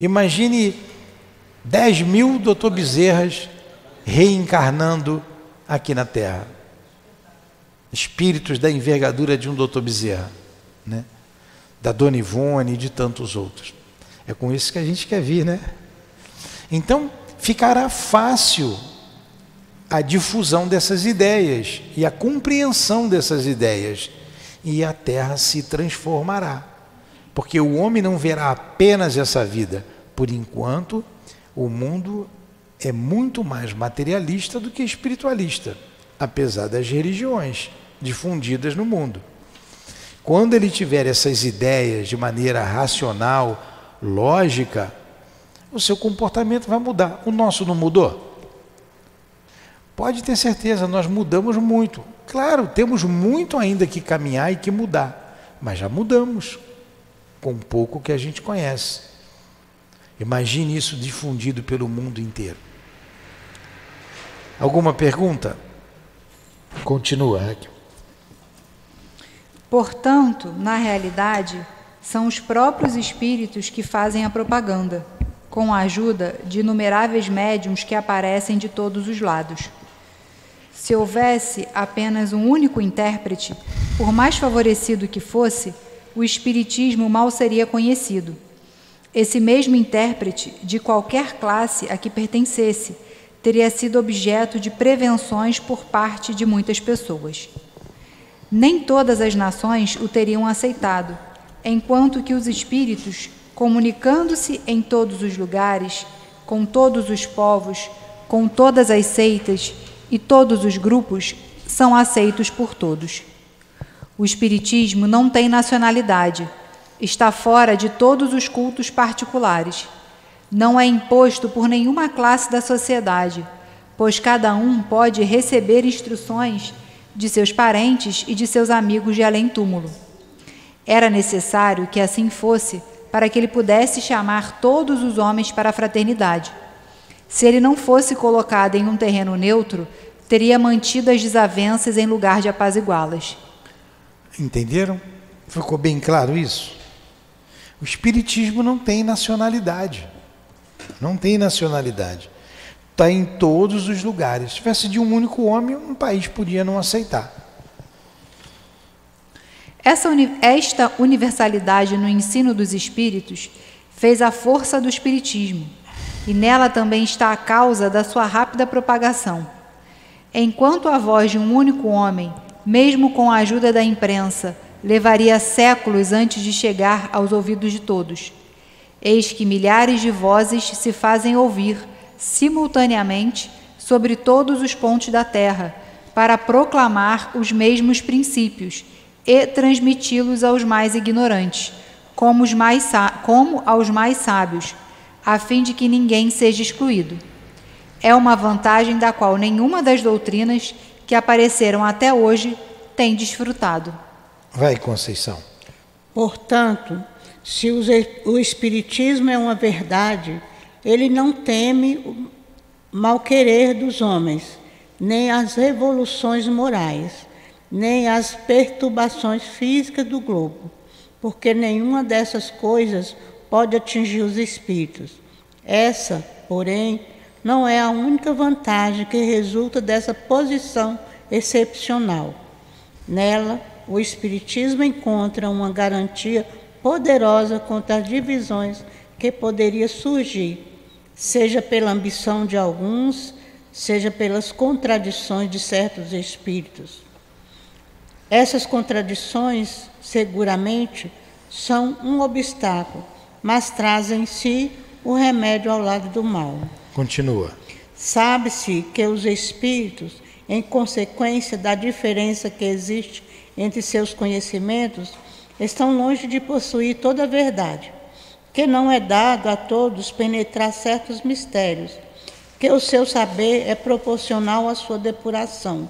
Imagine 10.000 Dr. Bezerras reencarnando aqui na Terra. Espíritos da envergadura de um Dr. Bezerra, né? Da Dona Ivone e de tantos outros. É com isso que a gente quer vir, né? Então, ficará fácil a difusão dessas ideias e a compreensão dessas ideias, e a Terra se transformará, porque o homem não verá apenas essa vida. Por enquanto, o mundo é muito mais materialista do que espiritualista, apesar das religiões difundidas no mundo. Quando ele tiver essas ideias de maneira racional, lógica, o seu comportamento vai mudar. O nosso não mudou? Pode ter certeza, nós mudamos muito. Claro, temos muito ainda que caminhar e que mudar, mas já mudamos com um pouco que a gente conhece. Imagine isso difundido pelo mundo inteiro. Alguma pergunta? Continua, Raquel. Portanto, na realidade, são os próprios espíritos que fazem a propaganda, com a ajuda de inumeráveis médiuns que aparecem de todos os lados. Se houvesse apenas um único intérprete, por mais favorecido que fosse, o espiritismo mal seria conhecido. Esse mesmo intérprete, de qualquer classe a que pertencesse, teria sido objeto de prevenções por parte de muitas pessoas. Nem todas as nações o teriam aceitado, enquanto que os espíritos, comunicando-se em todos os lugares, com todos os povos, com todas as seitas e todos os grupos, são aceitos por todos. O espiritismo não tem nacionalidade, está fora de todos os cultos particulares. Não é imposto por nenhuma classe da sociedade, pois cada um pode receber instruções de seus parentes e de seus amigos de além-túmulo. Era necessário que assim fosse para que ele pudesse chamar todos os homens para a fraternidade. Se ele não fosse colocado em um terreno neutro, teria mantido as desavenças em lugar de apaziguá-las. Entenderam? Ficou bem claro isso? O espiritismo não tem nacionalidade. Não tem nacionalidade. Está em todos os lugares. Se tivesse de um único homem, um país podia não aceitar. Esta universalidade no ensino dos espíritos fez a força do espiritismo, e nela também está a causa da sua rápida propagação. Enquanto a voz de um único homem, mesmo com a ajuda da imprensa, levaria séculos antes de chegar aos ouvidos de todos, eis que milhares de vozes se fazem ouvir simultaneamente sobre todos os pontos da terra, para proclamar os mesmos princípios e transmiti-los aos mais ignorantes, como aos mais sábios, a fim de que ninguém seja excluído. É uma vantagem da qual nenhuma das doutrinas que apareceram até hoje tem desfrutado. Vai, Conceição. Portanto, se o Espiritismo é uma verdade, ele não teme o mal-querer dos homens, nem as revoluções morais, nem as perturbações físicas do globo, porque nenhuma dessas coisas pode atingir os espíritos. Essa, porém, não é a única vantagem que resulta dessa posição excepcional. Nela, o Espiritismo encontra uma garantia poderosa contra as divisões que poderia surgir, seja pela ambição de alguns, seja pelas contradições de certos espíritos. Essas contradições, seguramente, são um obstáculo, mas trazem em si o remédio ao lado do mal. Continua. Sabe-se que os espíritos, em consequência da diferença que existe entre seus conhecimentos, estão longe de possuir toda a verdade, que não é dado a todos penetrar certos mistérios, que o seu saber é proporcional à sua depuração,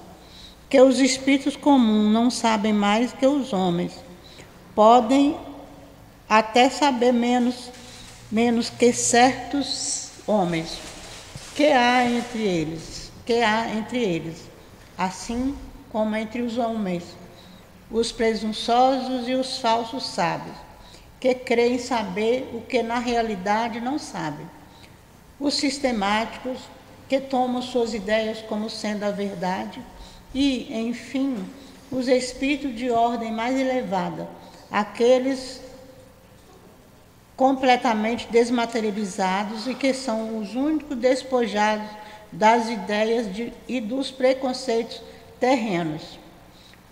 que os espíritos comuns não sabem mais que os homens, podem até saber menos que certos homens, que há entre eles, assim como entre os homens, os presunçosos e os falsos sábios. que creem saber o que na realidade não sabem. Os sistemáticos, que tomam suas ideias como sendo a verdade. E, enfim, os espíritos de ordem mais elevada, aqueles completamente desmaterializados e que são os únicos despojados das ideias e dos preconceitos terrenos.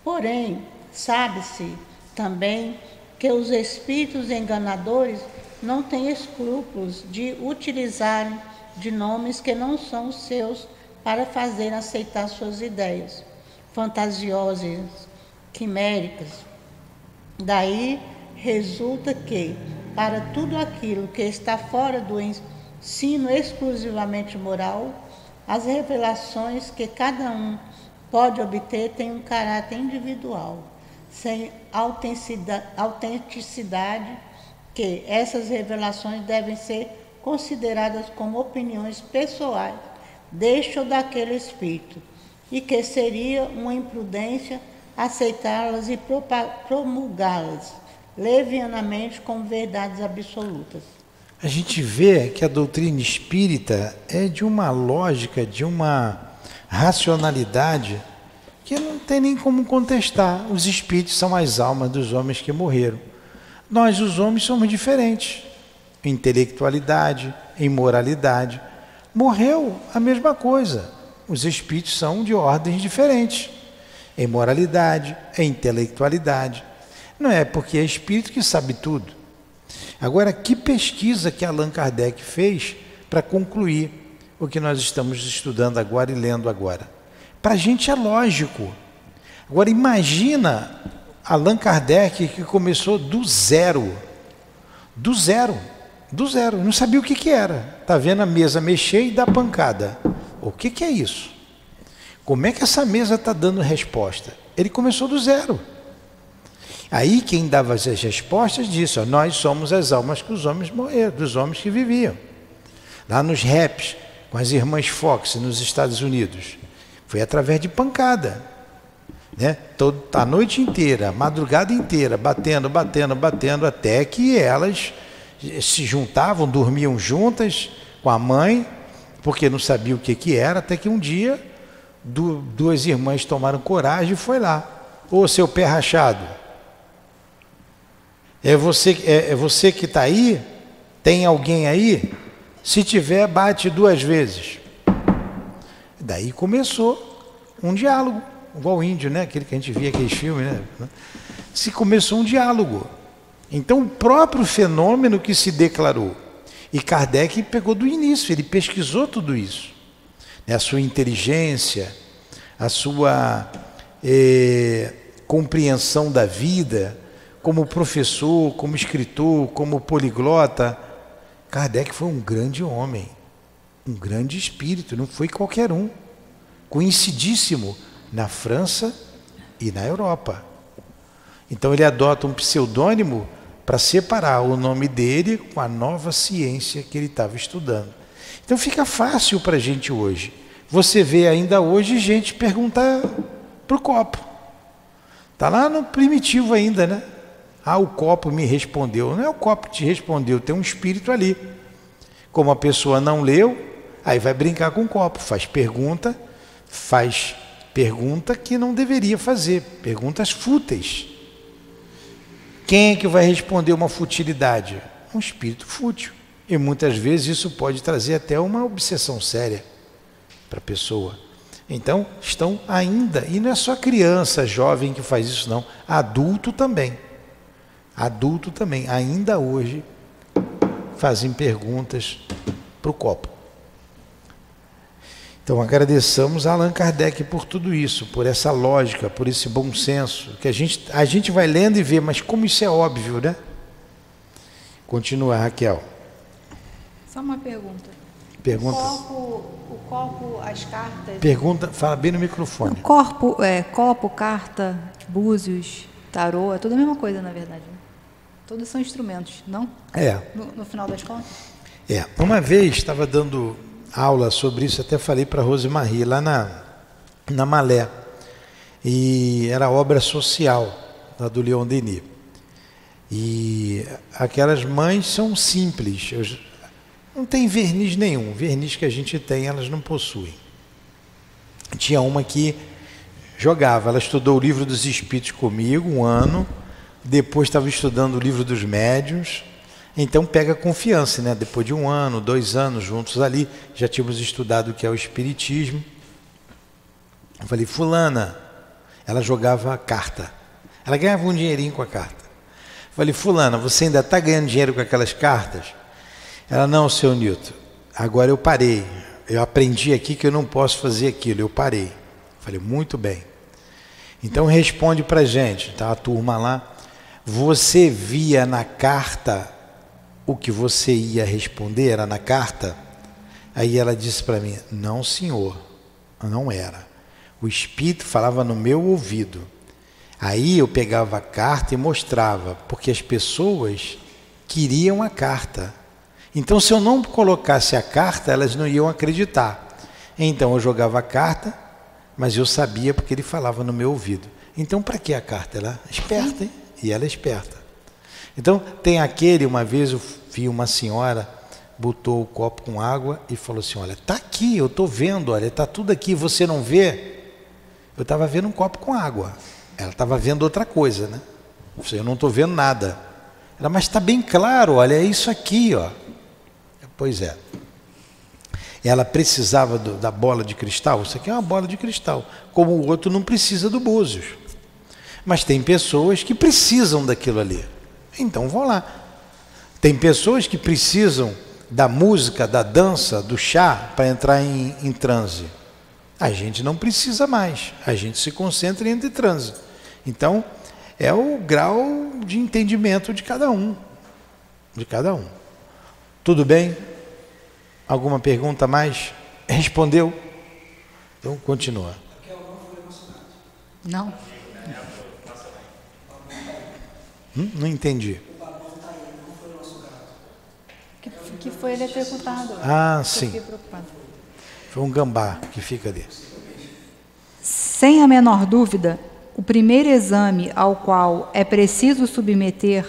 Porém, sabe-se também que os espíritos enganadores não têm escrúpulos de utilizarem de nomes que não são os seus para fazer aceitar suas ideias fantasiosas, quiméricas. Daí resulta que, para tudo aquilo que está fora do ensino exclusivamente moral, as revelações que cada um pode obter têm um caráter individual, sem autenticidade, que essas revelações devem ser consideradas como opiniões pessoais deste ou daquele espírito, e que seria uma imprudência aceitá-las e promulgá-las levianamente como verdades absolutas. A gente vê que a doutrina espírita é de uma lógica, de uma racionalidade que não tem nem como contestar. Os espíritos são as almas dos homens que morreram. Nós, os homens, somos diferentes em intelectualidade, em moralidade. Morreu a mesma coisa. Os espíritos são de ordens diferentes em moralidade, em intelectualidade. Não é porque é espírito que sabe tudo. Agora, que pesquisa que Allan Kardec fez para concluir o que nós estamos estudando agora e lendo agora? Para a gente é lógico. Agora, imagina Allan Kardec, que começou do zero. Do zero. Não sabia o que era. Está vendo a mesa mexer e dar pancada. O que é isso? Como é que essa mesa está dando resposta? Ele começou do zero. Aí quem dava as respostas disse, ó, nós somos as almas que os homens morreram, dos homens que viviam. Lá nos raps, com as irmãs Fox, nos Estados Unidos. Foi através de pancada. Né? A noite inteira, a madrugada inteira, batendo, até que elas se juntavam, dormiam juntas com a mãe, porque não sabia o que era, até que um dia duas irmãs tomaram coragem e foi lá. Ô, seu pé rachado, é você que está aí? Tem alguém aí? Se tiver, bate 2 vezes. Daí começou um diálogo, igual o índio, né? Aquele que a gente via aqueles filmes, né? Se começou um diálogo. Então, o próprio fenômeno que se declarou. E Kardec pegou do início, ele pesquisou tudo isso. A sua inteligência, a sua compreensão da vida, como professor, como escritor, como poliglota. Kardec foi um grande homem, um grande espírito, não foi qualquer um. Conhecidíssimo na França e na Europa. Então ele adota um pseudônimo para separar o nome dele com a nova ciência que ele estava estudando. Então fica fácil para a gente hoje. Você vê ainda hoje gente perguntar para o copo. Está lá no primitivo ainda, né? Ah, o copo me respondeu. Não é o copo que te respondeu, tem um espírito ali. Como a pessoa não leu, aí vai brincar com o copo, faz pergunta que não deveria fazer, perguntas fúteis. Quem é que vai responder uma futilidade? Um espírito fútil. E muitas vezes isso pode trazer até uma obsessão séria para a pessoa. Então, estão ainda, e não é só criança, jovem que faz isso não, adulto também, ainda hoje fazem perguntas para o copo. Então agradeçamos a Allan Kardec por tudo isso, por essa lógica, por esse bom senso, que a gente vai lendo e vê, mas como isso é óbvio, né? Continua, Raquel. Só uma pergunta. O corpo, as cartas... Pergunta, fala bem no microfone. Copo, carta, búzios, tarô, é tudo a mesma coisa, na verdade. Todos são instrumentos, não? É. No final das contas? É. Uma vez estava dando aula sobre isso, até falei para a Rosemarie, lá na Malé. E era obra social, lá do Leon Denis. E aquelas mães são simples, não tem verniz nenhum, verniz que a gente tem elas não possuem. Tinha uma que jogava, ela estudou o livro dos Espíritos comigo 1 ano, depois estava estudando o livro dos médiuns, então pega confiança, né? Depois de 1 ano, 2 anos juntos ali, já tínhamos estudado o que é o Espiritismo. Eu falei, fulana, ela jogava carta, ela ganhava um dinheirinho com a carta. Eu falei, fulana, você ainda está ganhando dinheiro com aquelas cartas? Ela, não, seu Newton, agora eu parei, eu aprendi aqui que eu não posso fazer aquilo, eu parei. Eu falei, muito bem. Então responde para a gente, tá a turma lá, você via na carta o que você ia responder, era na carta? Aí ela disse para mim, não senhor, não era. O Espírito falava no meu ouvido. Aí eu pegava a carta e mostrava, porque as pessoas queriam a carta. Então, se eu não colocasse a carta, elas não iam acreditar. Então, eu jogava a carta, mas eu sabia porque ele falava no meu ouvido. Então, para que a carta? Ela é esperta, hein? E ela é esperta. Então, tem aquele, uma vez eu vi uma senhora, botou o copo com água e falou assim, olha, está aqui, eu estou vendo, olha, está tudo aqui, você não vê? Eu estava vendo um copo com água. Ela estava vendo outra coisa, né? Eu não estou vendo nada. Ela, mas está bem claro, olha, é isso aqui, ó. Pois é. Ela precisava da bola de cristal, isso aqui é uma bola de cristal, como o outro não precisa do Búzios. Mas tem pessoas que precisam daquilo ali. Então vão lá. Tem pessoas que precisam da música, da dança, do chá para entrar em transe. A gente não precisa mais, a gente se concentra e entra em transe. Então, é o grau de entendimento de cada um. De cada um. Tudo bem? Alguma pergunta mais? Respondeu? Então, continua. Não. Não entendi. Que foi eletrocutado. Ah, sim. Fiquei preocupada. Foi um gambá que fica ali. Sem a menor dúvida, o primeiro exame ao qual é preciso submeter,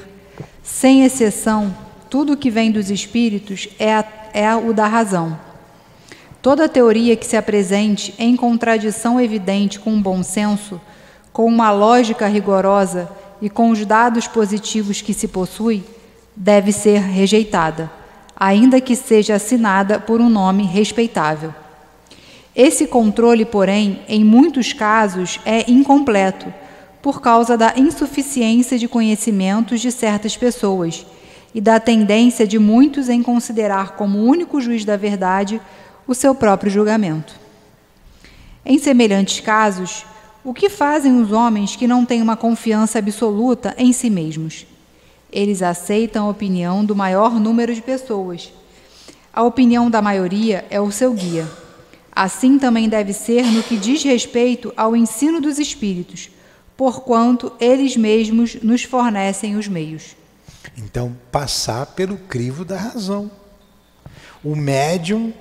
sem exceção, tudo o que vem dos espíritos é o da razão. Toda teoria que se apresente em contradição evidente com o bom senso, com uma lógica rigorosa e com os dados positivos que se possui, deve ser rejeitada, ainda que seja assinada por um nome respeitável. Esse controle, porém, em muitos casos é incompleto, por causa da insuficiência de conhecimentos de certas pessoas e da tendência de muitos em considerar como único juiz da verdade o seu próprio julgamento. Em semelhantes casos, o que fazem os homens que não têm uma confiança absoluta em si mesmos? Eles aceitam a opinião do maior número de pessoas. A opinião da maioria é o seu guia. Assim também deve ser no que diz respeito ao ensino dos espíritos, porquanto eles mesmos nos fornecem os meios. Então, passar pelo crivo da razão. O médium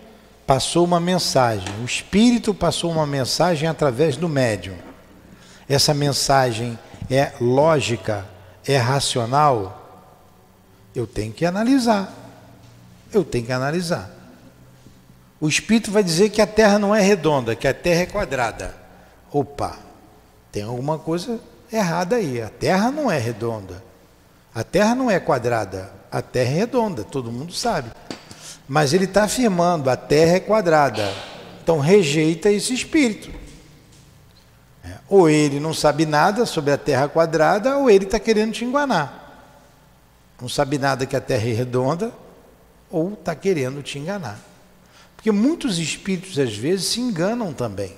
passou uma mensagem, o espírito passou uma mensagem através do médium. Essa mensagem é lógica, é racional? Eu tenho que analisar. Eu tenho que analisar. O espírito vai dizer que a Terra não é redonda, que a Terra é quadrada. Opa, tem alguma coisa errada aí. A Terra não é redonda. A Terra não é quadrada. A Terra é redonda, todo mundo sabe. Mas ele está afirmando, a Terra é quadrada. Então rejeita esse espírito. Ou ele não sabe nada sobre a Terra quadrada, ou ele está querendo te enganar. Não sabe nada que a Terra é redonda, ou está querendo te enganar. Porque muitos espíritos, às vezes, se enganam também.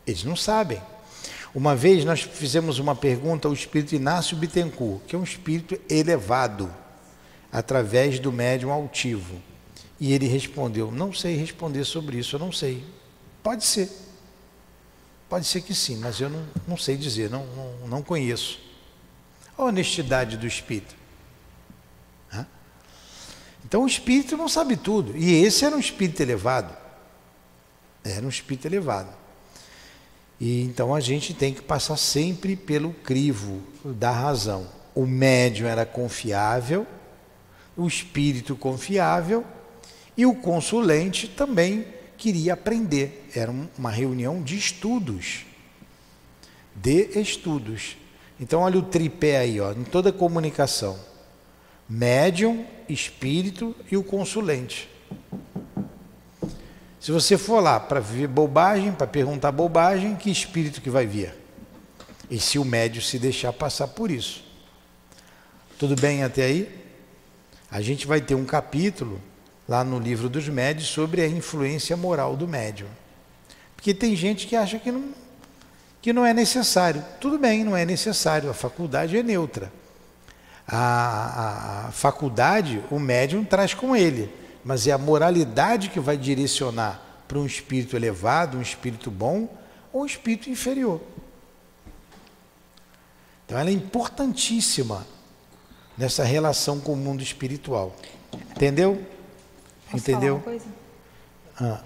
Eles não sabem. Uma vez nós fizemos uma pergunta ao espírito Inácio Bittencourt, que é um espírito elevado, através do médium altivo. E ele respondeu, não sei responder sobre isso, eu não sei. Pode ser. Pode ser que sim, mas eu não sei dizer, não conheço. A honestidade do espírito. Então o espírito não sabe tudo. E esse era um espírito elevado. Era um espírito elevado. E então a gente tem que passar sempre pelo crivo da razão. o médium era confiável, o espírito confiável e o consulente também queria aprender. Era uma reunião de estudos. Então olha o tripé aí, ó, em toda comunicação: médium, espírito e o consulente. Se você for lá para ver bobagem, para perguntar bobagem, que espírito que vai vir? E se o médium se deixar passar por isso? Tudo bem até aí? A gente vai ter um capítulo lá no livro dos médiuns sobre a influência moral do médium. Porque tem gente que acha que não é necessário. Tudo bem, não é necessário, a faculdade é neutra. A faculdade, o médium traz com ele, mas é a moralidade que vai direcionar para um espírito elevado, um espírito bom ou um espírito inferior. Então ela é importantíssima nessa relação com o mundo espiritual. Entendeu? Posso Entendeu? falar uma coisa?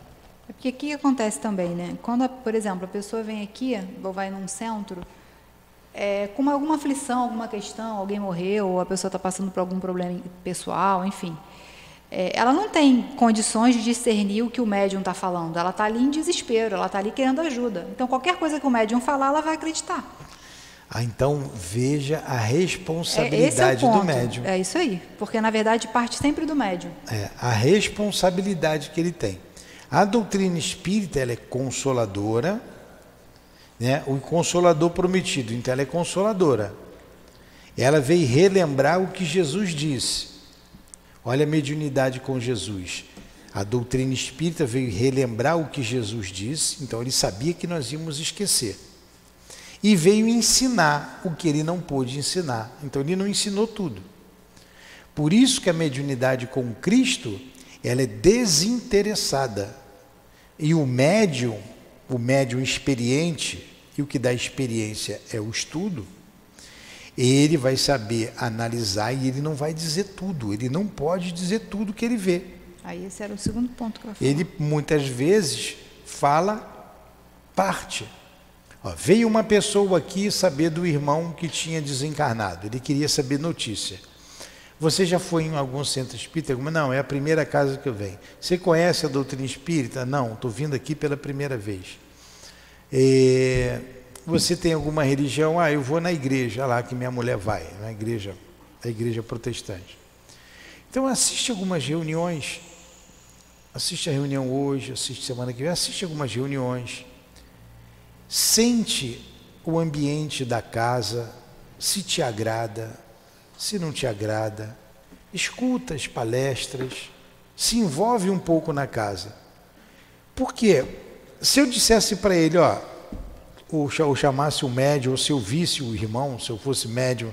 É porque o que acontece também, né? Quando, por exemplo, a pessoa vem aqui, ou vai num centro, com alguma aflição, alguma questão, alguém morreu, ou a pessoa está passando por algum problema pessoal, enfim, ela não tem condições de discernir o que o médium está falando. Ela está ali em desespero, ela está ali querendo ajuda. Então, qualquer coisa que o médium falar, ela vai acreditar. Então veja a responsabilidade do médium. É isso aí, porque na verdade parte sempre do médium. A responsabilidade que ele tem. A doutrina espírita, ela é consoladora, né? O consolador prometido, então ela é consoladora. Ela veio relembrar o que Jesus disse. Olha a mediunidade com Jesus. A doutrina espírita veio relembrar o que Jesus disse, então ele sabia que nós íamos esquecer. E veio ensinar o que ele não pôde ensinar. Então ele não ensinou tudo. Por isso que a mediunidade com Cristo, ela é desinteressada. E o médium experiente, e o que dá experiência é o estudo, ele vai saber analisar e ele não vai dizer tudo. Ele não pode dizer tudo que ele vê. Aí esse era o segundo ponto que eu falei. Ele muitas vezes fala parte. Veio uma pessoa aqui saber do irmão que tinha desencarnado. Ele queria saber notícia. Você já foi em algum centro espírita? Não, é a primeira casa que eu venho. Você conhece a doutrina espírita? Não, estou vindo aqui pela primeira vez. Você tem alguma religião? Eu vou na igreja lá que minha mulher vai, a igreja protestante. Então assiste algumas reuniões. Assiste a reunião hoje, assiste semana que vem, assiste algumas reuniões. Sente o ambiente da casa, se te agrada, se não te agrada. Escuta as palestras, se envolve um pouco na casa. Porque se eu dissesse para ele, ou chamasse o médium, ou se eu visse o irmão, se eu fosse médium,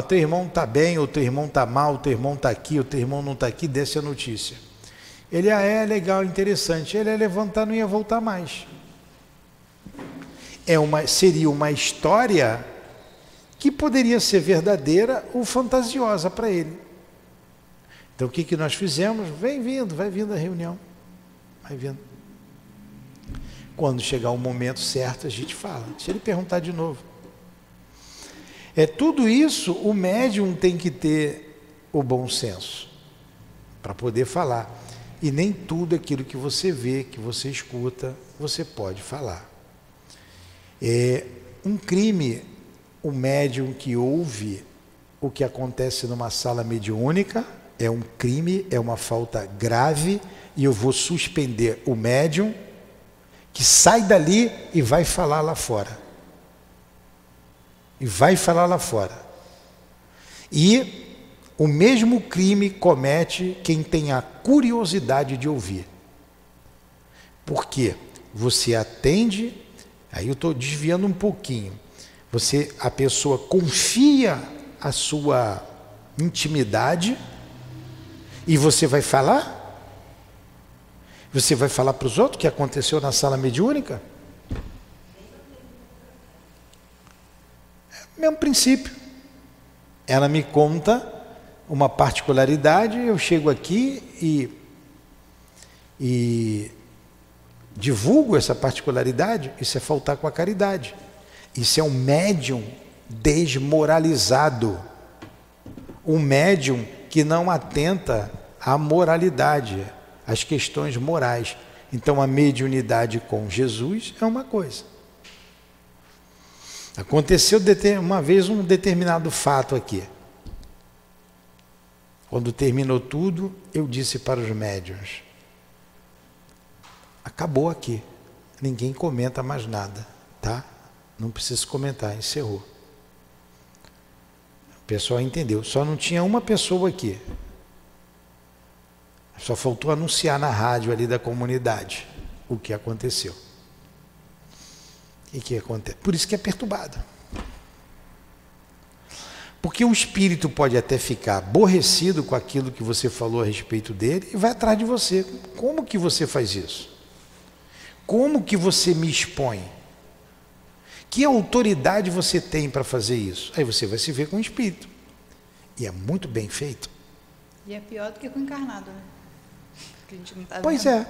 teu irmão está bem, ou teu irmão está mal, teu irmão está aqui, ou teu irmão não está aqui, desce a notícia. Ele, é legal, interessante. Ele ia levantar, não ia voltar mais. Seria uma história que poderia ser verdadeira ou fantasiosa para ele. Então o que nós fizemos? Vai vindo a reunião. Vai vindo. Quando chegar o momento certo, a gente fala. Se ele perguntar de novo. Tudo isso, o médium tem que ter o bom senso para poder falar. E nem tudo aquilo que você vê, que você escuta, você pode falar. É um crime o médium que ouve o que acontece numa sala mediúnica, é um crime, é uma falta grave, e eu vou suspender o médium que sai dali e vai falar lá fora. E o mesmo crime comete quem tem a curiosidade de ouvir. Por quê? Você atende, aí eu estou desviando um pouquinho, a pessoa confia a sua intimidade e você vai falar? Você vai falar para os outros o que aconteceu na sala mediúnica? Mesmo princípio. Ela me conta uma particularidade, eu chego aqui e divulgo essa particularidade. Isso é faltar com a caridade. Isso é um médium desmoralizado. um médium que não atenta à moralidade, às questões morais. Então a mediunidade com Jesus é uma coisa. Aconteceu uma vez um determinado fato aqui. Quando terminou tudo, eu disse para os médiuns: acabou aqui, ninguém comenta mais nada, tá? Não precisa comentar, encerrou. O pessoal entendeu, só não tinha uma pessoa aqui. Só faltou anunciar na rádio ali da comunidade o que aconteceu. O que acontece? Por isso que é perturbado. Porque o espírito pode até ficar aborrecido com aquilo que você falou a respeito dele e vai atrás de você. Como que você faz isso? Como que você me expõe? Que autoridade você tem para fazer isso? Aí você vai se ver com o espírito. E é muito bem feito. E é pior do que com o encarnado, né? Porque a gente não tá Pois vendo. é.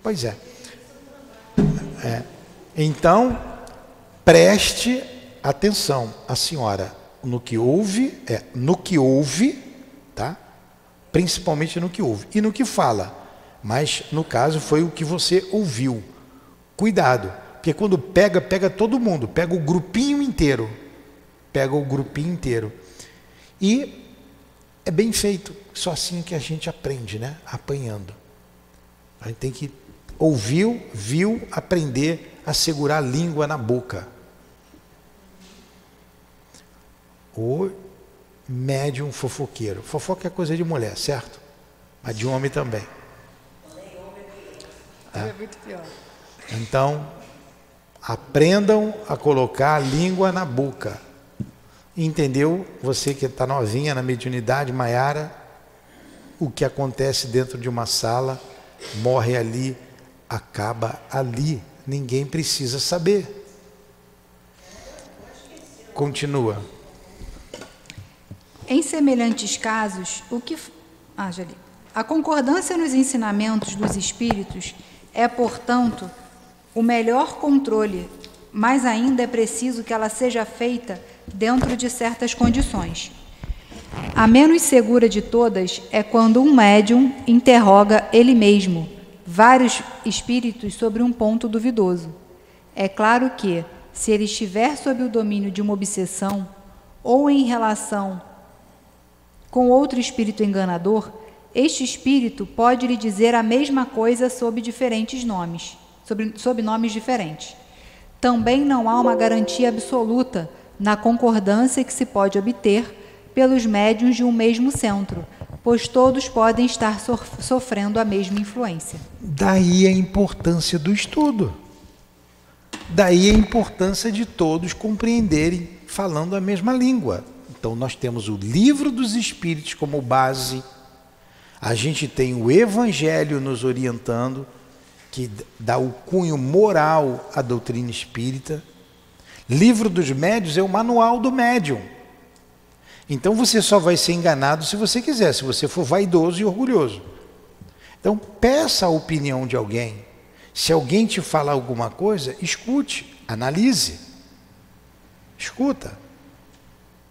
Pois é. Então, preste atenção, a senhora, no que ouve, tá? Principalmente no que ouve e no que fala. Mas, no caso, foi o que você ouviu. Cuidado, porque quando pega todo mundo, pega o grupinho inteiro. Pega o grupinho inteiro. E é bem feito, só assim que a gente aprende, né? Apanhando. A gente tem que ouvir, viu, aprender a segurar a língua na boca. O médium fofoqueiro. Fofoca é coisa de mulher, certo? Mas de homem também. É muito pior. Então, aprendam a colocar a língua na boca. Entendeu? Você que está novinha na mediunidade, Maiara, o que acontece dentro de uma sala, morre ali, acaba ali. Ninguém precisa saber. Continua. Em semelhantes casos, já li. A concordância nos ensinamentos dos espíritos é, portanto, o melhor controle, mas ainda é preciso que ela seja feita dentro de certas condições. A menos segura de todas é quando um médium interroga ele mesmo vários espíritos sobre um ponto duvidoso. É claro que, se ele estiver sob o domínio de uma obsessão ou em relação com outro espírito enganador, este espírito pode lhe dizer a mesma coisa sob diferentes nomes, sob nomes diferentes. Também não há uma garantia absoluta na concordância que se pode obter pelos médiuns de um mesmo centro, pois todos podem estar sofrendo a mesma influência. Daí a importância do estudo. Daí a importância de todos compreenderem, falando a mesma língua. Então nós temos o Livro dos Espíritos como base, a gente tem o Evangelho nos orientando, que dá o cunho moral à doutrina espírita. Livro dos Médiuns é o manual do médium. Então você só vai ser enganado se você quiser, se você for vaidoso e orgulhoso. Então peça a opinião de alguém. Se alguém te falar alguma coisa, escute, analise. Escuta.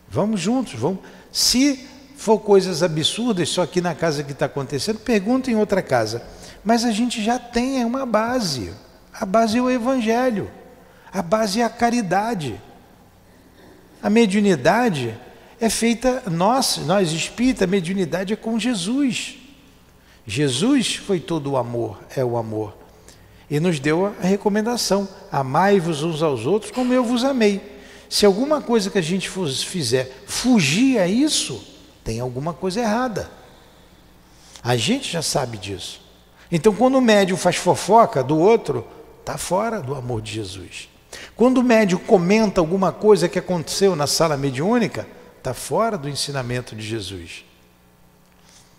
Vamos juntos, vamos. Se for coisas absurdas, só aqui na casa que está acontecendo, pergunta em outra casa. Mas a gente já tem uma base. A base é o Evangelho. A base é a caridade. A mediunidade é feita, nós espíritas, a mediunidade é com Jesus. Jesus foi todo o amor, é o amor. E nos deu a recomendação: amai-vos uns aos outros como eu vos amei. Se alguma coisa que a gente fizer fugir a isso, tem alguma coisa errada. A gente já sabe disso. Então, quando o médium faz fofoca do outro, está fora do amor de Jesus. Quando o médium comenta alguma coisa que aconteceu na sala mediúnica, está fora do ensinamento de Jesus.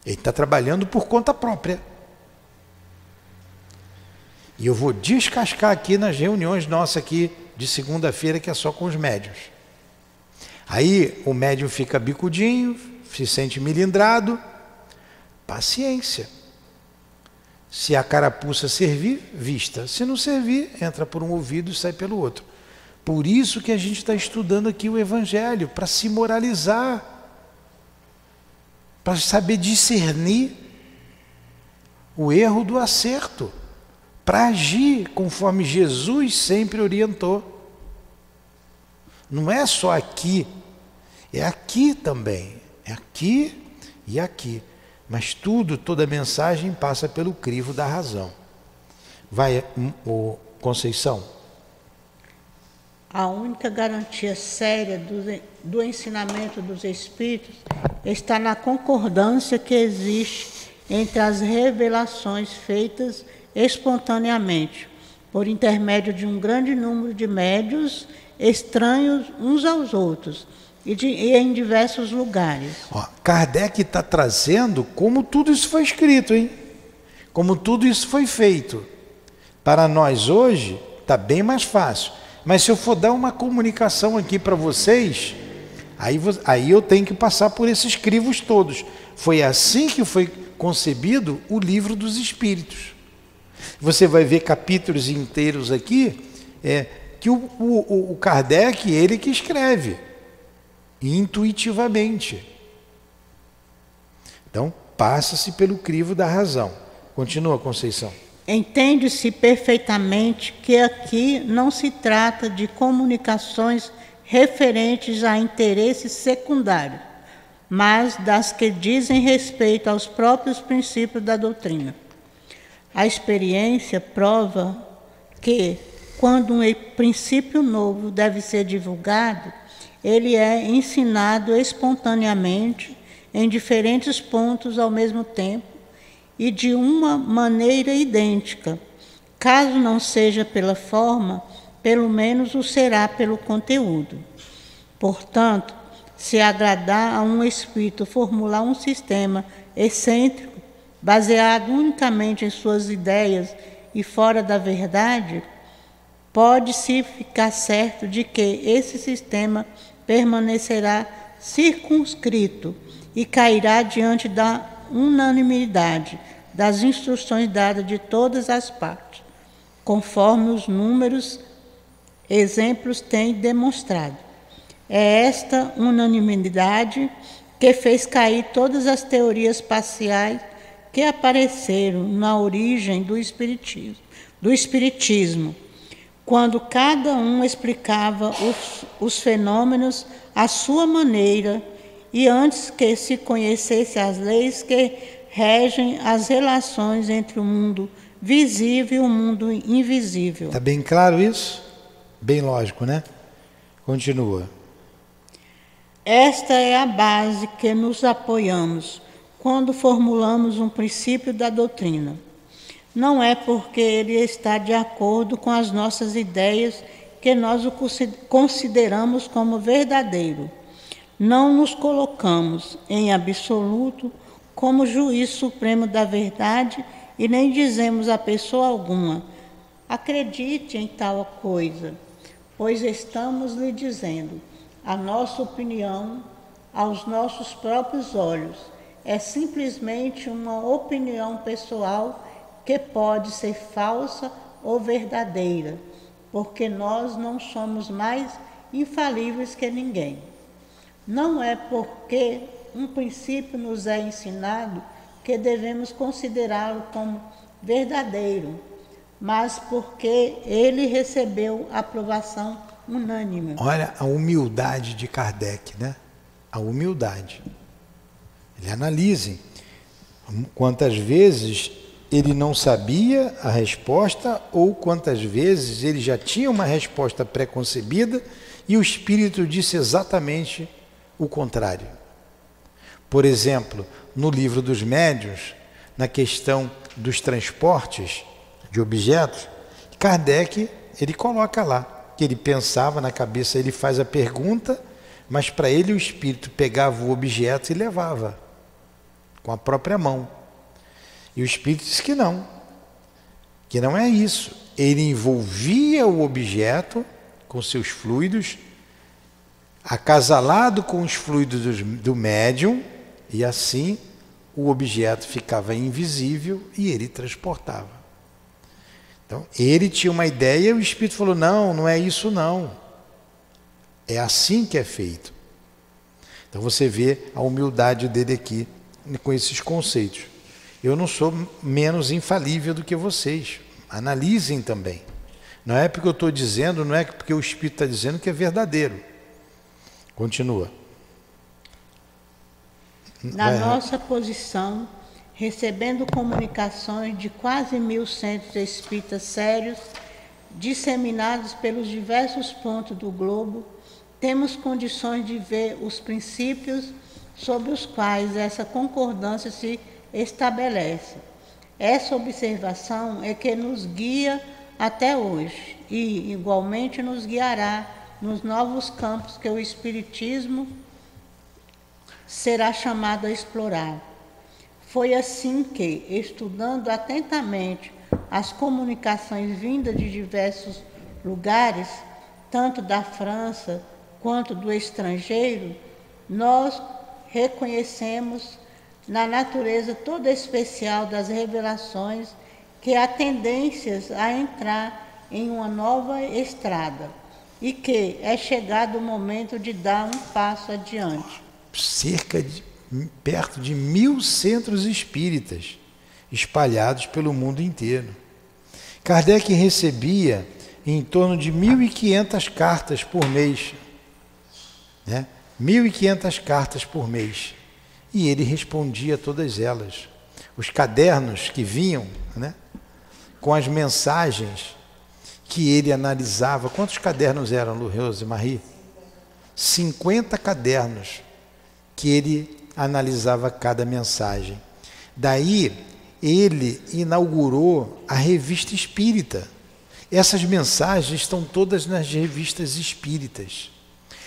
Ele está trabalhando por conta própria. E eu vou descascar aqui nas reuniões nossas aqui de segunda-feira, que é só com os médiuns. Aí o médium fica bicudinho, se sente milindrado. Paciência. Se a carapuça servir, vista. Se não servir, entra por um ouvido e sai pelo outro. Por isso que a gente está estudando aqui o Evangelho, para se moralizar. para saber discernir o erro do acerto, para agir conforme Jesus sempre orientou. Não é só aqui, é aqui também, é aqui e aqui. Mas toda mensagem passa pelo crivo da razão. Vai, Conceição. A única garantia séria do ensinamento dos Espíritos está na concordância que existe entre as revelações feitas espontaneamente, por intermédio de um grande número de médiuns estranhos uns aos outros e em diversos lugares. Kardec está trazendo como tudo isso foi escrito, hein? Como tudo isso foi feito. Para nós hoje está bem mais fácil. Mas se eu for dar uma comunicação aqui para vocês, aí eu tenho que passar por esses crivos todos. Foi assim que foi concebido o Livro dos Espíritos. Você vai ver capítulos inteiros aqui, que o Kardec, ele que escreve, intuitivamente. Então, passa-se pelo crivo da razão. Continua, Conceição. Entende-se perfeitamente que aqui não se trata de comunicações referentes a interesses secundários, mas das que dizem respeito aos próprios princípios da doutrina. A experiência prova que, quando um princípio novo deve ser divulgado, ele é ensinado espontaneamente em diferentes pontos ao mesmo tempo e de uma maneira idêntica. Caso não seja pela forma, pelo menos o será pelo conteúdo. Portanto, se agradar a um espírito formular um sistema excêntrico, baseado unicamente em suas ideias e fora da verdade, pode-se ficar certo de que esse sistema permanecerá circunscrito e cairá diante da unanimidade das instruções dadas de todas as partes, conforme os números exemplos têm demonstrado. É esta unanimidade que fez cair todas as teorias parciais que apareceram na origem do espiritismo, quando cada um explicava os fenômenos à sua maneira e antes que se conhecesse as leis que regem as relações entre o mundo visível e o mundo invisível. Está bem claro isso? Bem lógico, né? Continua. Esta é a base que nos apoiamos quando formulamos um princípio da doutrina. Não é porque ele está de acordo com as nossas ideias que nós o consideramos como verdadeiro. Não nos colocamos em absoluto como juiz supremo da verdade e nem dizemos a pessoa alguma: acredite em tal coisa, pois estamos lhe dizendo a nossa opinião aos nossos próprios olhos. É simplesmente uma opinião pessoal que pode ser falsa ou verdadeira, porque nós não somos mais infalíveis que ninguém. Não é porque um princípio nos é ensinado que devemos considerá-lo como verdadeiro, mas porque ele recebeu aprovação unânime. Olha a humildade de Kardec, né? A humildade. Ele analise quantas vezes ele não sabia a resposta ou quantas vezes ele já tinha uma resposta pré-concebida e o espírito disse exatamente o contrário. Por exemplo, no livro dos médiuns, na questão dos transportes de objetos, Kardec, ele coloca lá, que ele pensava na cabeça, ele faz a pergunta, mas para ele o espírito pegava o objeto e levava, com a própria mão. E o espírito disse que não é isso. Ele envolvia o objeto com seus fluidos, acasalado com os fluidos do médium, e assim o objeto ficava invisível e ele transportava. Então, ele tinha uma ideia e o espírito falou: não é isso não. É assim que é feito. Então você vê a humildade dele aqui, com esses conceitos. Eu não sou menos infalível do que vocês. Analisem também. Não é porque eu estou dizendo, não é porque o Espírito está dizendo que é verdadeiro. Continua. Na nossa posição, recebendo comunicações de quase 1000 centros espíritas sérios, disseminados pelos diversos pontos do globo, temos condições de ver os princípios sobre os quais essa concordância se estabelece. Essa observação é que nos guia até hoje e, igualmente, nos guiará nos novos campos que o Espiritismo será chamado a explorar. Foi assim que, estudando atentamente as comunicações vindas de diversos lugares, tanto da França quanto do estrangeiro, nós reconhecemos na natureza toda especial das revelações que há tendências a entrar em uma nova estrada e que é chegado o momento de dar um passo adiante. Perto de 1000 centros espíritas espalhados pelo mundo inteiro. Kardec recebia em torno de 1.500 cartas por mês, né? 1.500 cartas por mês. E ele respondia a todas elas. Os cadernos que vinham, né, com as mensagens que ele analisava. Quantos cadernos eram, Rose Marie? 50 cadernos que ele analisava cada mensagem. Daí, ele inaugurou a Revista Espírita. Essas mensagens estão todas nas revistas espíritas.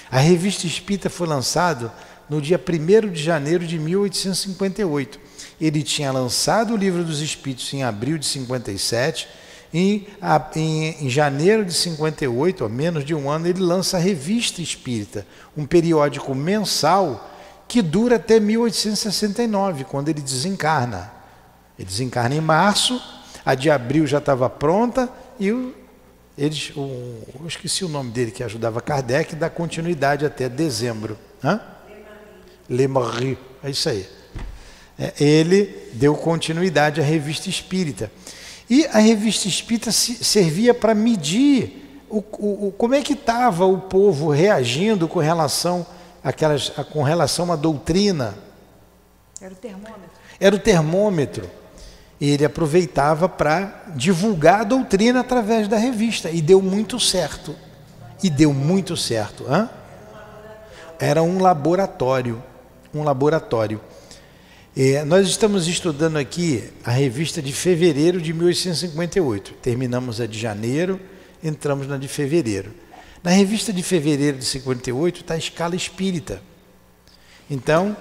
A Revista Espírita foi lançada no dia 1º de janeiro de 1858. Ele tinha lançado o Livro dos Espíritos em abril de 57, em janeiro de 58, há menos de um ano, ele lança a Revista Espírita, um periódico mensal que dura até 1869, quando ele desencarna. Ele desencarna em março, a de abril já estava pronta, e eu esqueci o nome dele, que ajudava Kardec, dá continuidade até dezembro. Le Marie, é isso aí. Ele deu continuidade à Revista Espírita. E a Revista Espírita servia para medir como é que estava o povo reagindo com relação à doutrina. Era o termômetro. Era o termômetro. E ele aproveitava para divulgar a doutrina através da revista. E deu muito certo. Era um laboratório. Nós estamos estudando aqui a revista de fevereiro de 1858. Terminamos a de janeiro, entramos na de fevereiro. Na revista de fevereiro de 58 está a escala espírita. Então,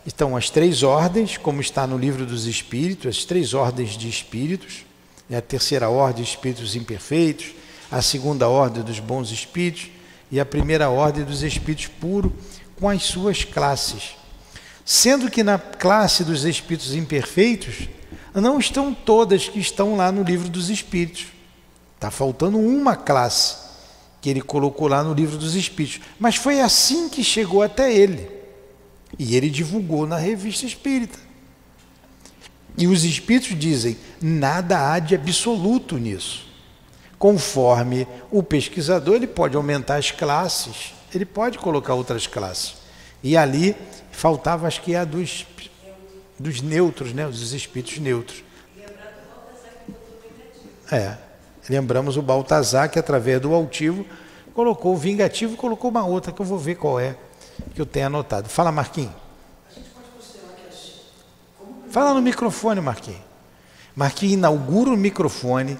estão as 3 ordens, como está no Livro dos Espíritos, as 3 ordens de espíritos, a 3ª ordem de espíritos imperfeitos, a 2ª ordem dos bons espíritos e a 1ª ordem dos espíritos puros, com as suas classes. Sendo que na classe dos espíritos imperfeitos, não estão todas que estão lá no Livro dos Espíritos. Está faltando uma classe que ele colocou lá no Livro dos Espíritos. Mas foi assim que chegou até ele. E ele divulgou na Revista Espírita. E os Espíritos dizem, nada há de absoluto nisso. Conforme o pesquisador, ele pode aumentar as classes, ele pode colocar outras classes. E ali faltava, acho que a dos neutros, né? Dos espíritos neutros. Lembramos o Baltazar, que através do altivo colocou o vingativo e colocou uma outra, que eu vou ver qual é, que eu tenho anotado. Fala, Marquinhos. Fala no microfone, Marquinhos. Marquinhos inaugura o microfone,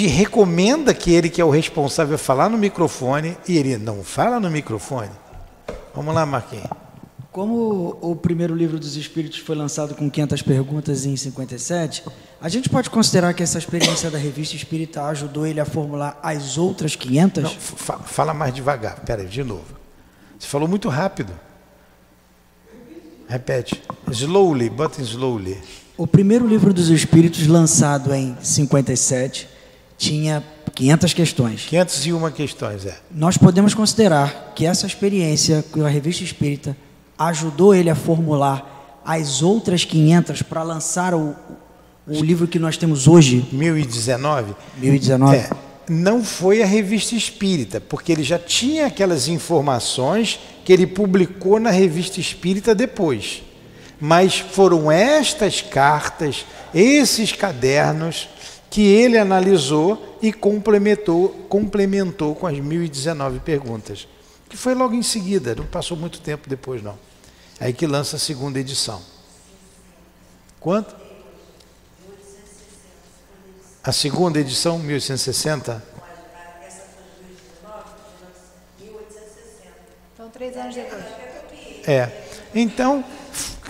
recomenda que ele, que é o responsável, falar no microfone, e ele não fala no microfone. Vamos lá, Marquinhos. Como o primeiro Livro dos Espíritos foi lançado com 500 perguntas em 57, a gente pode considerar que essa experiência da Revista Espírita ajudou ele a formular as outras 500? Não, fala mais devagar. Espera aí, de novo. Você falou muito rápido. Repete. Slowly, bota slowly. O primeiro Livro dos Espíritos, lançado em 57, tinha 500 questões. 501 questões, Nós podemos considerar que essa experiência com a Revista Espírita ajudou ele a formular as outras 500 para lançar o livro que nós temos hoje? 1019? 1019. Não foi a Revista Espírita, porque ele já tinha aquelas informações que ele publicou na Revista Espírita depois. Mas foram estas cartas, esses cadernos, que ele analisou e complementou com as 1019 perguntas. Que foi logo em seguida, não passou muito tempo depois não. Aí que lança a segunda edição. Quanto? A segunda edição, 1860? Então, 3 anos depois. Então,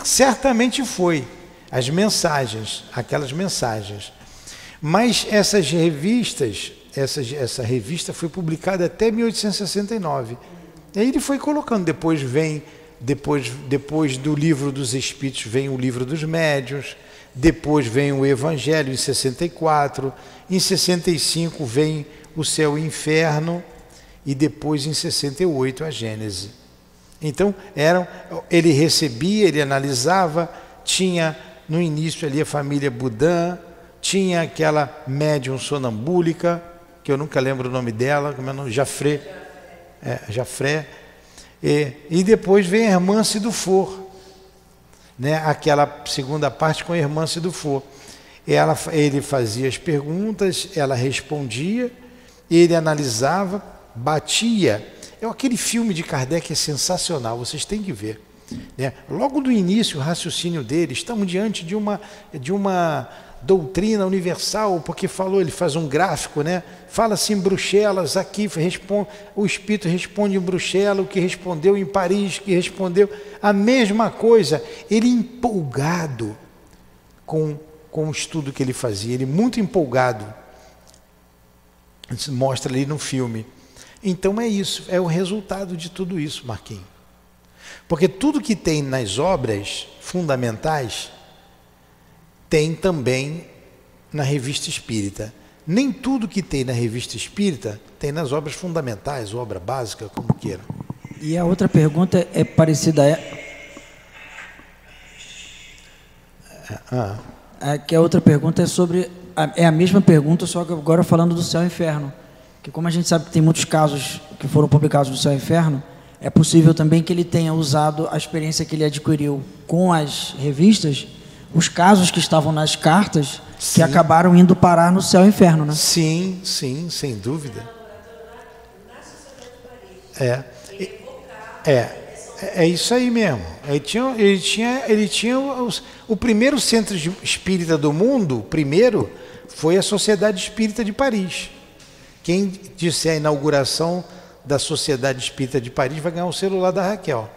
certamente foi as mensagens, aquelas mensagens. Mas essas revistas, essa revista foi publicada até 1869. E aí ele foi colocando, depois do Livro dos Espíritos vem o Livro dos Médiuns, depois vem o Evangelho em 64, em 65 vem o Céu e o Inferno e depois em 68 a Gênese. Então, ele recebia, ele analisava, tinha no início ali a família Boudin, tinha aquela médium sonambúlica, que eu nunca lembro o nome dela, como é o nome? Jaffré. E depois vem a Hermance Dufour, né? Aquela segunda parte com a Hermance Dufour. Ele fazia as perguntas, ela respondia, ele analisava, batia. Aquele filme de Kardec é sensacional, vocês têm que ver, né? Logo do início, o raciocínio dele, estamos diante de uma doutrina universal, porque ele faz um gráfico, né? Fala-se em Bruxelas, aqui o Espírito responde em Bruxelas, o que respondeu em Paris, que respondeu a mesma coisa. Ele empolgado com o estudo que ele fazia, ele muito empolgado, mostra ali no filme. Então é isso, é o resultado de tudo isso, Marquinhos. Porque tudo que tem nas obras fundamentais tem também na Revista Espírita. Nem tudo que tem na Revista Espírita tem nas obras fundamentais, obra básica, como queira. E a outra pergunta é parecida que a outra pergunta é sobre... É a mesma pergunta, só que agora falando do céu e inferno. Que como a gente sabe que tem muitos casos que foram publicados do céu e inferno, é possível também que ele tenha usado a experiência que ele adquiriu com as revistas, os casos que estavam nas cartas, sim, que acabaram indo parar no céu e inferno, né? Sim, sem dúvida. É isso aí mesmo. Ele tinha o primeiro centro espírita do mundo, foi a Sociedade Espírita de Paris. Quem disser a inauguração da Sociedade Espírita de Paris vai ganhar o celular da Raquel.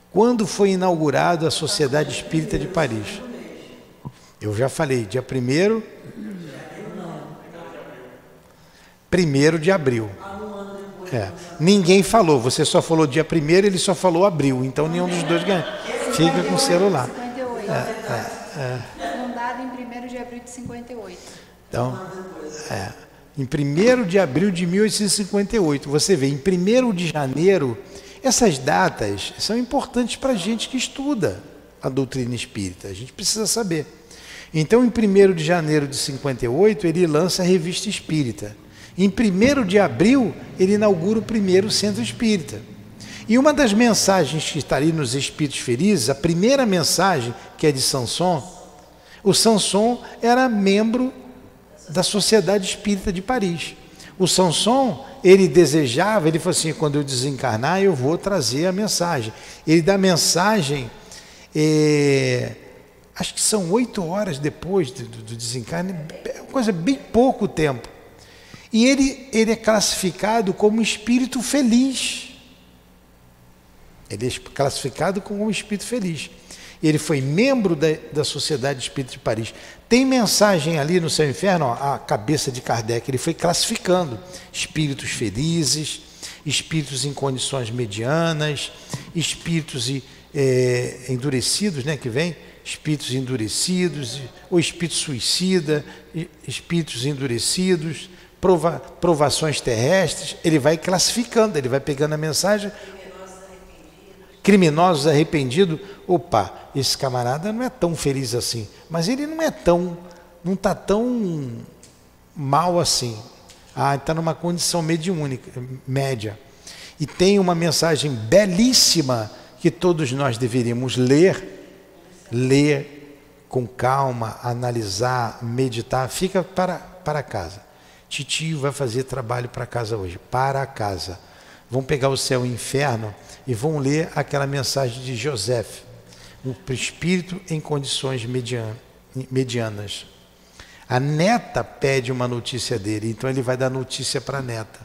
Quando foi inaugurada a Sociedade Espírita de Paris? Eu já falei, dia 1º de abril. Ninguém falou, você só falou dia 1º, ele só falou abril, então nenhum dos dois ganha. Fica com o celular. 58. Fundado em 1º de abril de 58. Então, em 1º de abril de 1858, você vê, em 1º de janeiro, essas datas são importantes para a gente que estuda a doutrina espírita, a gente precisa saber. Então, em 1º de janeiro de 58, ele lança a Revista Espírita. Em 1º de abril, ele inaugura o primeiro centro espírita. E uma das mensagens que está ali nos Espíritos Felizes, a primeira mensagem, que é de Sanson, o Sanson era membro da Sociedade Espírita de Paris. O Sanson, ele falou assim, quando eu desencarnar, eu vou trazer a mensagem. Ele dá a mensagem, acho que são 8 horas depois do desencarne, coisa bem pouco tempo. E ele é classificado como espírito feliz. Ele é classificado como um espírito feliz. Ele foi membro da Sociedade Espírita de Paris. Tem mensagem ali no Céu e Inferno, a cabeça de Kardec, ele foi classificando espíritos felizes, espíritos em condições medianas, espíritos endurecidos, né, que vem, espíritos endurecidos, ou espírito suicida, espíritos endurecidos, provações terrestres. Ele vai classificando, ele vai pegando a mensagem. criminosos arrependidos, opa, esse camarada não é tão feliz assim, mas ele não está tão mal assim. Está numa condição mediúnica, média. E tem uma mensagem belíssima que todos nós deveríamos ler com calma, analisar, meditar. Fica para casa. Titio vai fazer trabalho para casa hoje, para casa. Vão pegar o céu e o inferno e vão ler aquela mensagem de José, o espírito em condições medianas. A neta pede uma notícia dele, então ele vai dar notícia para a neta.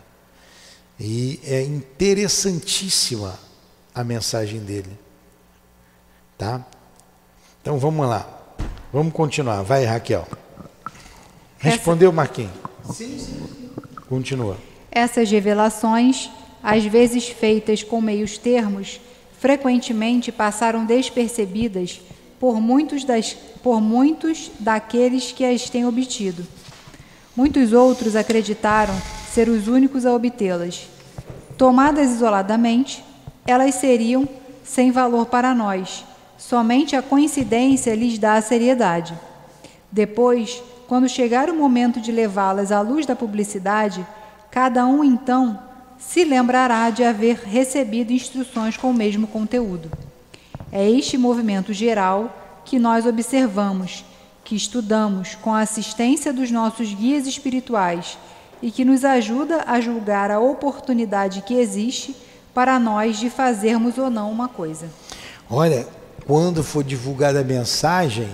E é interessantíssima a mensagem dele. Tá? Então vamos lá. Vamos continuar. Vai, Raquel. Respondeu, Marquinhos? Sim. Continua. Essas revelações, às vezes feitas com meios termos, frequentemente passaram despercebidas por muitos daqueles que as têm obtido. Muitos outros acreditaram ser os únicos a obtê-las. Tomadas isoladamente, elas seriam sem valor para nós. Somente a coincidência lhes dá a seriedade. Depois, quando chegar o momento de levá-las à luz da publicidade, cada um então se lembrará de haver recebido instruções com o mesmo conteúdo. É este movimento geral que nós observamos, que estudamos com a assistência dos nossos guias espirituais e que nos ajuda a julgar a oportunidade que existe para nós de fazermos ou não uma coisa. Olha, quando for divulgada a mensagem,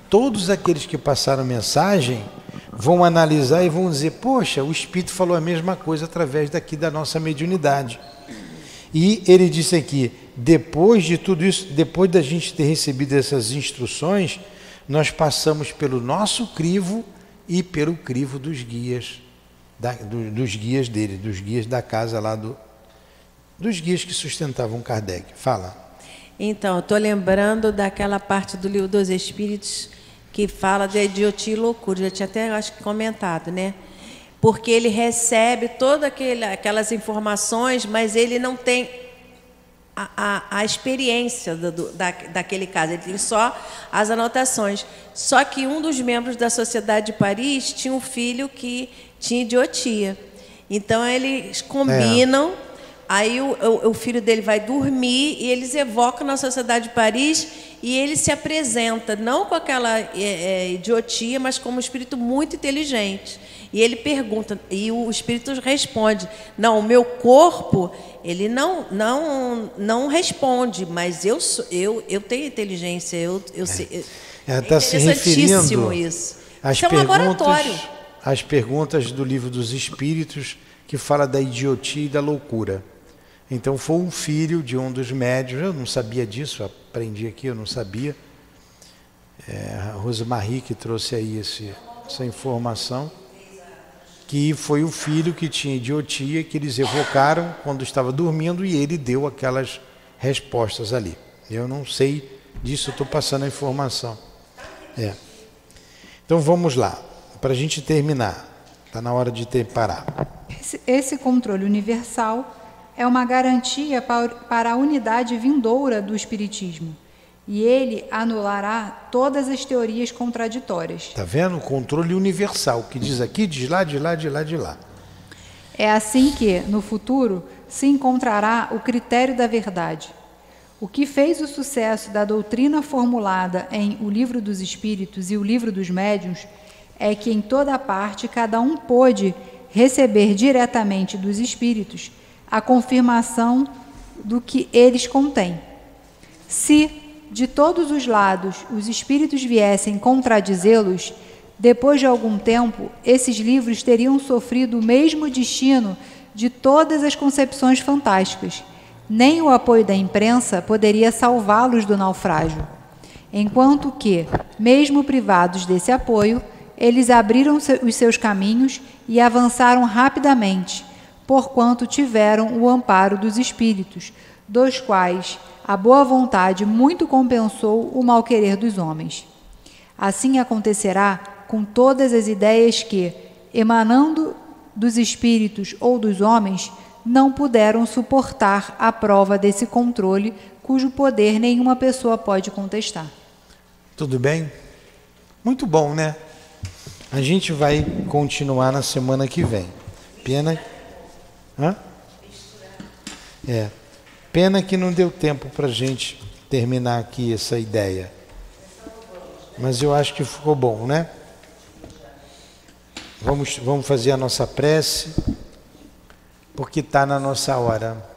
todos aqueles que passaram a mensagem vão analisar e vão dizer, poxa, o Espírito falou a mesma coisa através daqui da nossa mediunidade. E ele disse aqui, depois de tudo isso, depois da gente ter recebido essas instruções, nós passamos pelo nosso crivo e pelo crivo dos guias, dos guias dele, dos guias da casa lá, dos guias que sustentavam Kardec. Fala. Então, eu estou lembrando daquela parte do Livro dos Espíritos que fala de idiotia e loucura, já tinha até, acho que, comentado, né? Porque ele recebe todas aquelas informações, mas ele não tem a experiência daquele caso, ele tem só as anotações. Só que um dos membros da Sociedade de Paris tinha um filho que tinha idiotia. Então, eles combinam, aí o filho dele vai dormir e eles evocam na Sociedade de Paris e ele se apresenta, não com aquela idiotia, mas como um espírito muito inteligente. E ele pergunta, e o espírito responde, não, o meu corpo, ele não responde, mas eu tenho inteligência, eu sei. Ela está se referindo isso. Às é um laboratório. As perguntas do Livro dos Espíritos, que fala da idiotia e da loucura. Então foi um filho de um dos médiuns, eu não sabia disso, aprendi aqui, eu não sabia. A Rosemarie que trouxe aí essa informação, que foi o filho que tinha idiotia, que eles evocaram quando estava dormindo e ele deu aquelas respostas ali. Eu não sei disso, estou passando a informação. Então vamos lá, para a gente terminar, está na hora de parar. Esse controle universal é uma garantia para a unidade vindoura do Espiritismo. E ele anulará todas as teorias contraditórias. Está vendo? O controle universal, que diz aqui, diz lá, de lá, de lá, de lá. É assim que, no futuro, se encontrará o critério da verdade. O que fez o sucesso da doutrina formulada em O Livro dos Espíritos e O Livro dos Médiuns é que, em toda parte, cada um pôde receber diretamente dos Espíritos a confirmação do que eles contêm. Se, de todos os lados, os Espíritos viessem contradizê-los, depois de algum tempo, esses livros teriam sofrido o mesmo destino de todas as concepções fantásticas. Nem o apoio da imprensa poderia salvá-los do naufrágio. Enquanto que, mesmo privados desse apoio, eles abriram os seus caminhos e avançaram rapidamente, porquanto tiveram o amparo dos Espíritos, dos quais a boa vontade muito compensou o mal-querer dos homens. Assim acontecerá com todas as ideias que, emanando dos Espíritos ou dos homens, não puderam suportar a prova desse controle, cujo poder nenhuma pessoa pode contestar. Tudo bem? Muito bom, né? A gente vai continuar na semana que vem. Pena... Hã? Pena que não deu tempo para a gente terminar aqui essa ideia. Mas eu acho que ficou bom, né? Vamos fazer a nossa prece, porque está na nossa hora.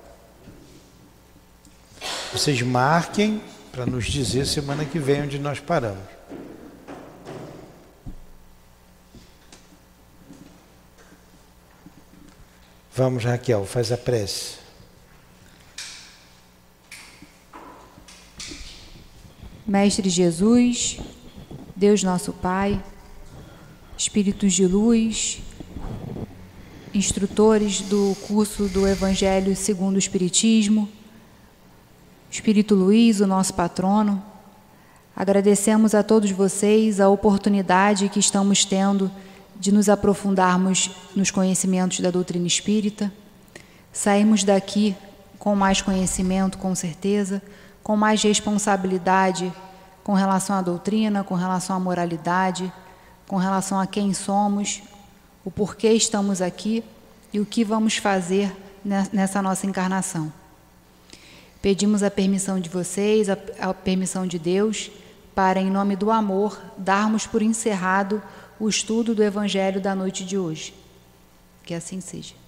Vocês marquem para nos dizer semana que vem onde nós paramos. Vamos, Raquel, faz a prece. Mestre Jesus, Deus nosso Pai, Espíritos de luz, instrutores do curso do Evangelho segundo o Espiritismo, Espírito Luiz, o nosso patrono, agradecemos a todos vocês a oportunidade que estamos tendo de nos aprofundarmos nos conhecimentos da doutrina espírita, sairmos daqui com mais conhecimento, com certeza, com mais responsabilidade com relação à doutrina, com relação à moralidade, com relação a quem somos, o porquê estamos aqui e o que vamos fazer nessa nossa encarnação. Pedimos a permissão de vocês, a permissão de Deus, para, em nome do amor, darmos por encerrado o estudo do Evangelho da noite de hoje. Que assim seja.